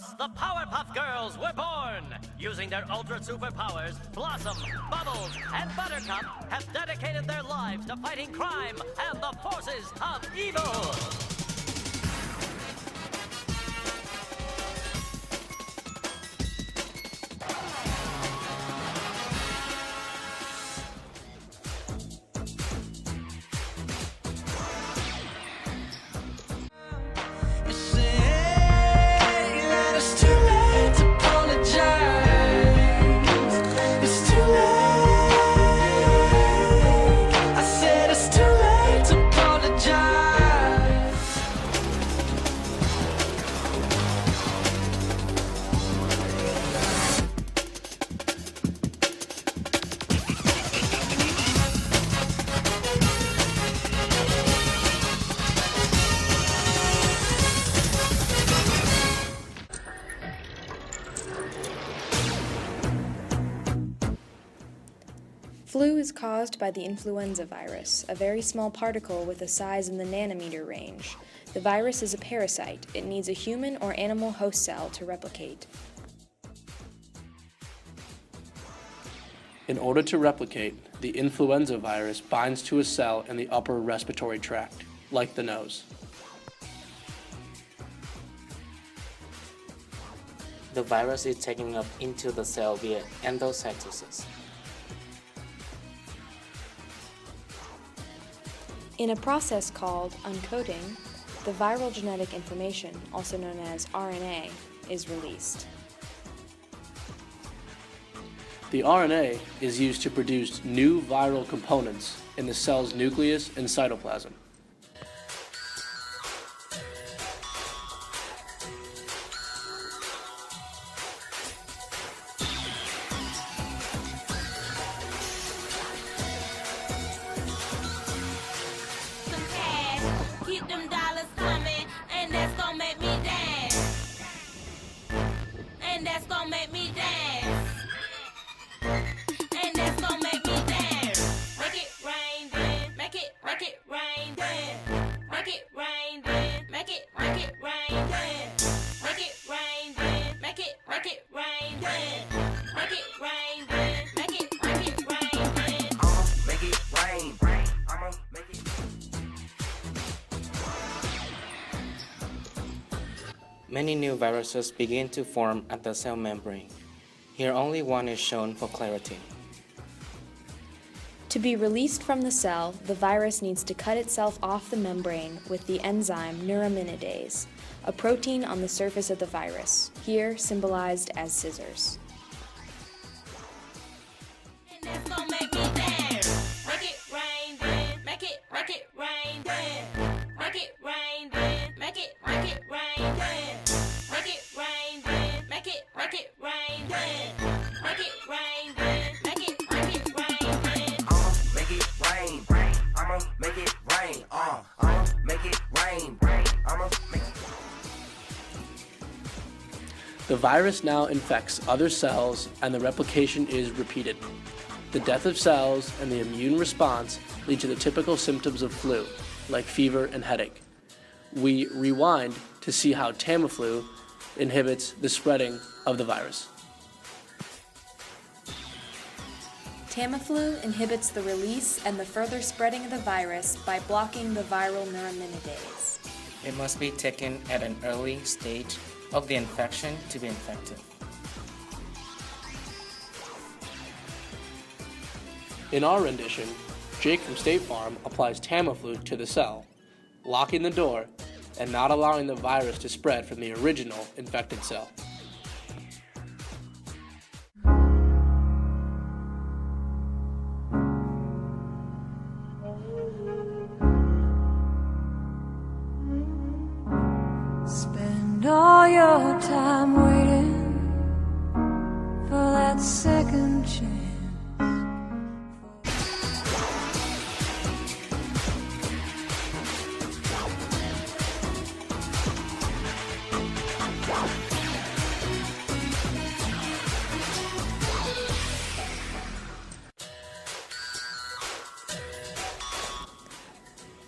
Thus, the Powerpuff Girls were born. Using their ultra superpowers, Blossom, Bubbles, and Buttercup have dedicated their lives to fighting crime and the forces of evil. Flu is caused by the influenza virus, a very small particle with a size in the nanometer range. The virus is a parasite. It needs a human or animal host cell to replicate. In order to replicate, the influenza virus binds to a cell in the upper respiratory tract, like the nose. The virus is taken up into the cell via endocytosis. In a process called uncoding, the viral genetic information, also known as RNA, is released. The RNA is used to produce new viral components in the cell's nucleus and cytoplasm. Keep them dollars coming, and that's gonna make me dance. And that's gonna make me dance. And that's gonna make me dance. Make it rain, then. Make it rain, then. Make it rain, then. Make it rain, then. Make it rain, then. Make it rain, then. Make it rain, then. Make it rain, then. I'ma make it rain. I'ma make it. Many new viruses begin to form at the cell membrane. Here only one is shown for clarity. To be released from the cell, the virus needs to cut itself off the membrane with the enzyme neuraminidase, a protein on the surface of the virus, here symbolized as scissors. And that's gonna make me dance. Make it rain, then. Make it rain, then. Make it rain, then. Make it rain, then. Make it rain, then. Make it rain, then. Make it rain, then. Make it rain, then. I'ma make it rain. I'ma make it rain. I'ma make it rain. I'ma make it. The virus now infects other cells and the replication is repeated. The death of cells and the immune response lead to the typical symptoms of flu, like fever and headache. We rewind to see how Tamiflu inhibits the spreading of the virus. Tamiflu inhibits the release and the further spreading of the virus by blocking the viral neuraminidase. It must be taken at an early stage of the infection to be effective. In our rendition, Jake from State Farm applies Tamiflu to the cell, locking the door and not allowing the virus to spread from the original infected cell. Spend all your time waiting for that second chance.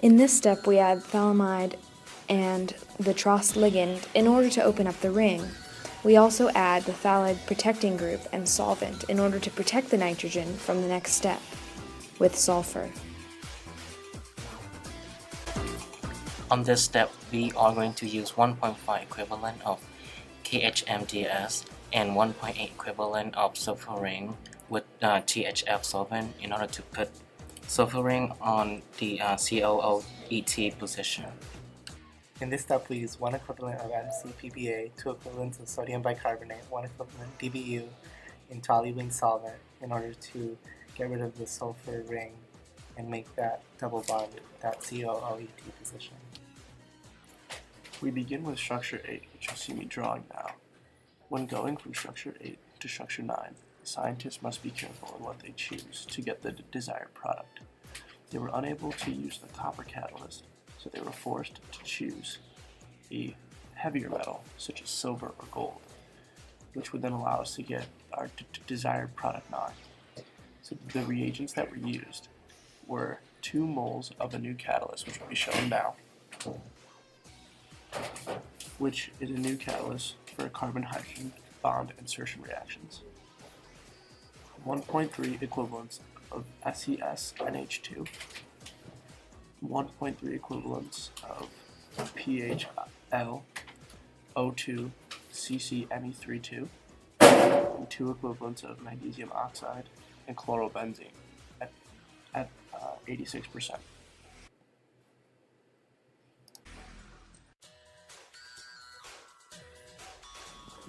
In this step, we add phthalimide and the Trost ligand in order to open up the ring. We also add the phthalate protecting group and solvent in order to protect the nitrogen from the next step, with sulfur. On this step, we are going to use 1.5 equivalent of KHMDS and 1.8 equivalent of sulfur ring with THF solvent in order to put sulfur ring on the COOET position. In this step, we use 1 equivalent of MCPBA, 2 equivalents of sodium bicarbonate, 1 equivalent DBU in toluene solvent in order to get rid of the sulfur ring and make that double bond with that COOET position. We begin with structure 8, which you see me drawing now. When going from structure 8 to structure 9, scientists must be careful in what they choose to get the desired product. They were unable to use the copper catalyst, so they were forced to choose a heavier metal, such as silver or gold, which would then allow us to get our desired product 9. So the reagents that were used were 2 moles of a new catalyst, which will be shown now, which is a new catalyst for carbon-hydrogen bond insertion reactions. 1.3 equivalents of SES-NH2, 1.3 equivalents of PHL-O2-CCMe32, and 2 equivalents of magnesium oxide and chlorobenzene at 86%.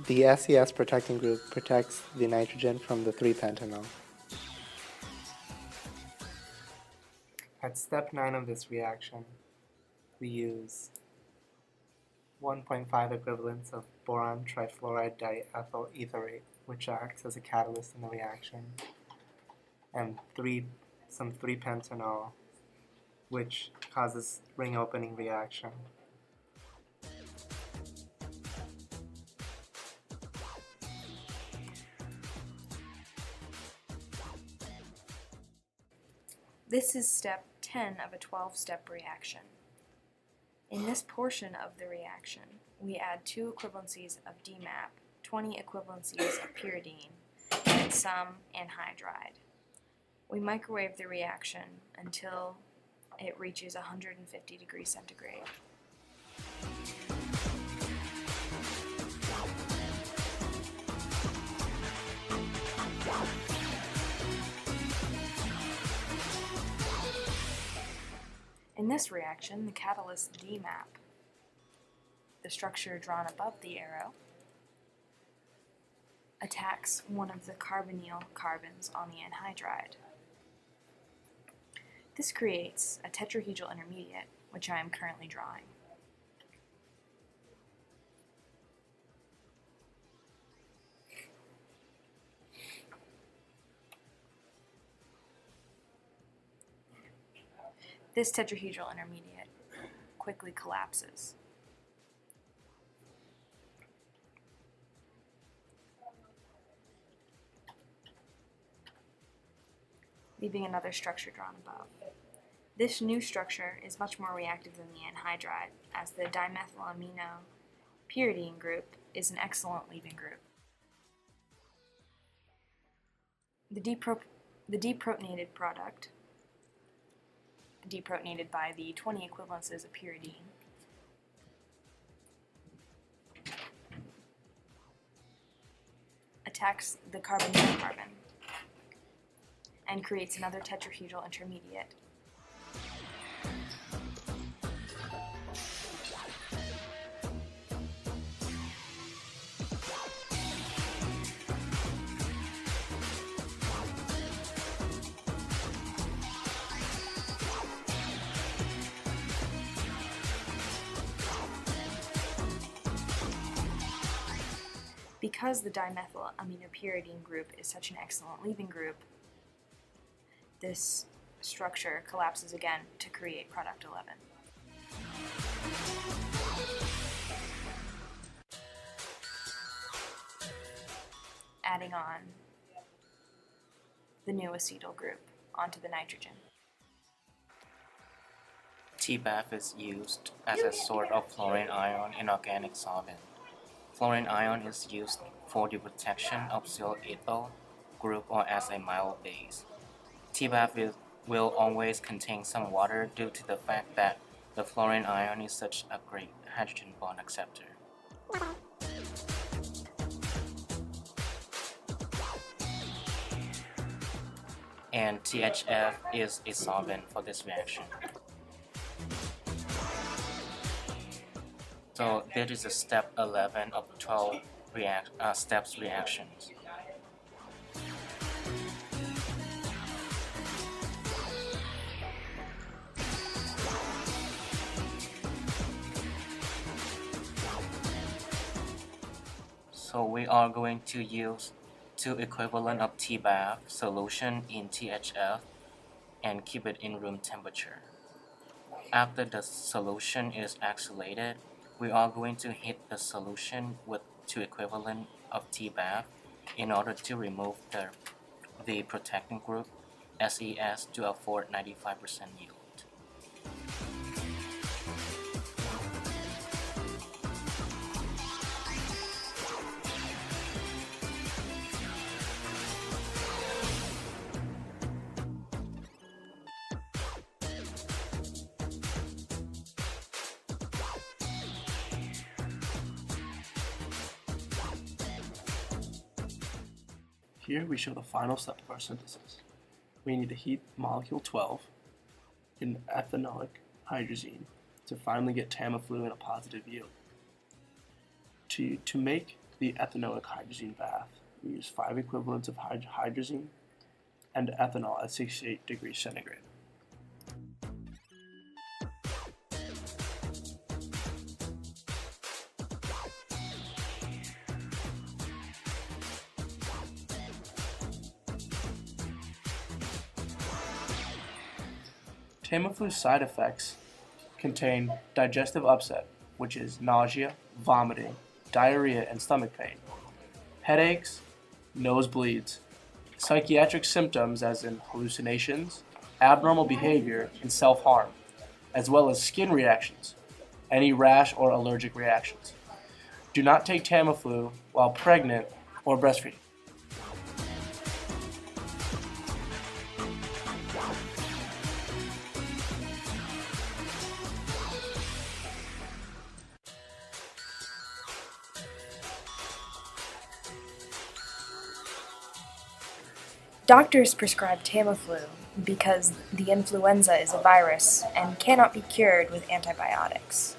The SES protecting group protects the nitrogen from the 3-pentanol. At step 9 of this reaction, we use 1.5 equivalents of boron trifluoride diethyl etherate, which acts as a catalyst in the reaction, and some 3-pentanol, which causes ring opening reaction. This is step 10 of a 12-step reaction. In this portion of the reaction, we add 2 equivalencies of DMAP, 20 equivalencies of pyridine, and some anhydride. We microwave the reaction until it reaches 150 degrees centigrade. In this reaction, the catalyst DMAP, the structure drawn above the arrow, attacks one of the carbonyl carbons on the anhydride. This creates a tetrahedral intermediate, which I am currently drawing. This tetrahedral intermediate quickly collapses. Leaving another structure drawn above. This new structure is much more reactive than the anhydride, as the dimethylamino pyridine group is an excellent leaving group. The deprotonated product, deprotonated by the 20 equivalences of pyridine, attacks the carbonyl carbon and creates another tetrahedral intermediate. Because the dimethylaminopyridine group is such an excellent leaving group, this structure collapses again to create product 11. Adding on the new acetyl group onto the nitrogen. TBAF is used as a sort of fluorine ion inorganic solvent. Fluorine ion is used for the protection of zero ethyl group or as a mild base. T-bath will always contain some water due to the fact that the fluorine ion is such a great hydrogen bond acceptor. And THF is a solvent for this reaction. So this is a step 11 of 12 steps reactions. So we are going to use 2 equivalent of T-bath solution in THF and keep it in room temperature. After the solution is acylated, we are going to heat the solution with 2 equivalent of T-bath in order to remove the protecting group SES to afford 95% yield. Here we show the final step of our synthesis. We need to heat molecule 12 in ethanoic hydrazine to finally get Tamiflu in a positive yield. To make the ethanoic hydrazine bath, we use 5 equivalents of hydrazine and ethanol at 68 degrees centigrade. Tamiflu's side effects contain digestive upset, which is nausea, vomiting, diarrhea, and stomach pain, headaches, nosebleeds, psychiatric symptoms as in hallucinations, abnormal behavior, and self-harm, as well as skin reactions, any rash or allergic reactions. Do not take Tamiflu while pregnant or breastfeeding. Doctors prescribe Tamiflu because the influenza is a virus and cannot be cured with antibiotics.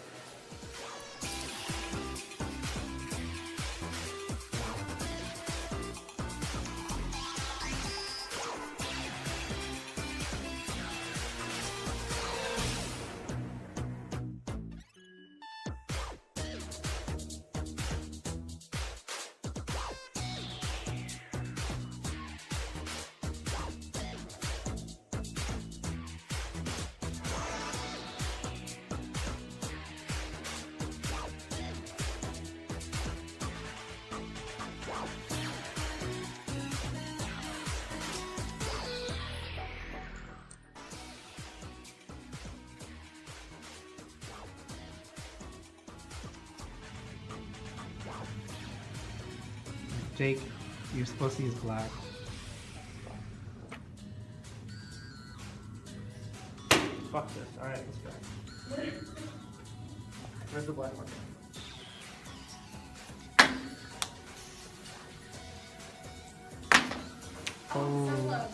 Jake, you're supposed to use black. Fuck this. Alright, let's go. Where's the black one? Oh.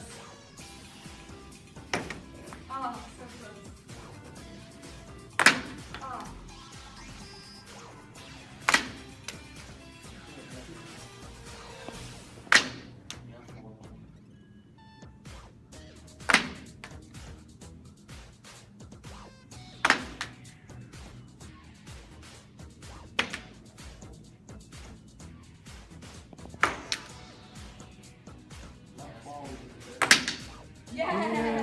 Yeah.